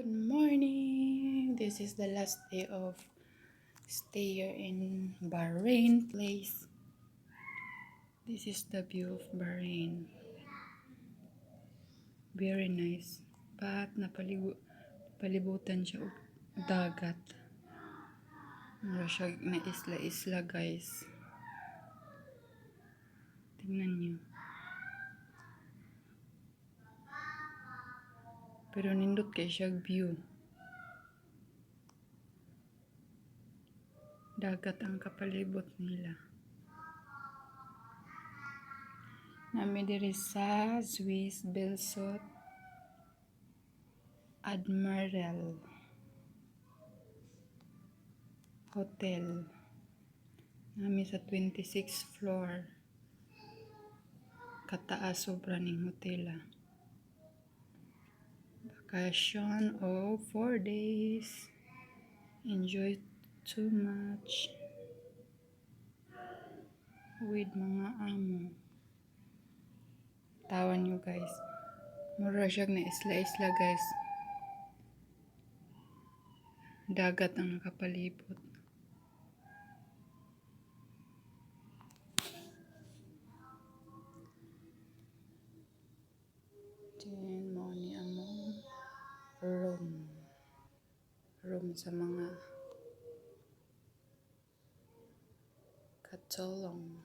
Good morning. This is the last day of stay here in Bahrain place. This is the view of Bahrain. Very nice. But palibutan siya og dagat. Mura siya na isla-isla guys. Tingnan niyo. Pero nindot kay siya view. Dagat ang kapalibot nila. Nami diri sa Swiss Belsot Admiral Hotel. Nami sa 26th floor. Kataas sobra ning hotela. Vacation of 4 days. Enjoy too much with mga amo. Tawan nyo guys. Mura siya na isla-isla guys. Dagat ang nakapalibot. Then mo ni among room sa mga katulong.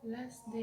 Last day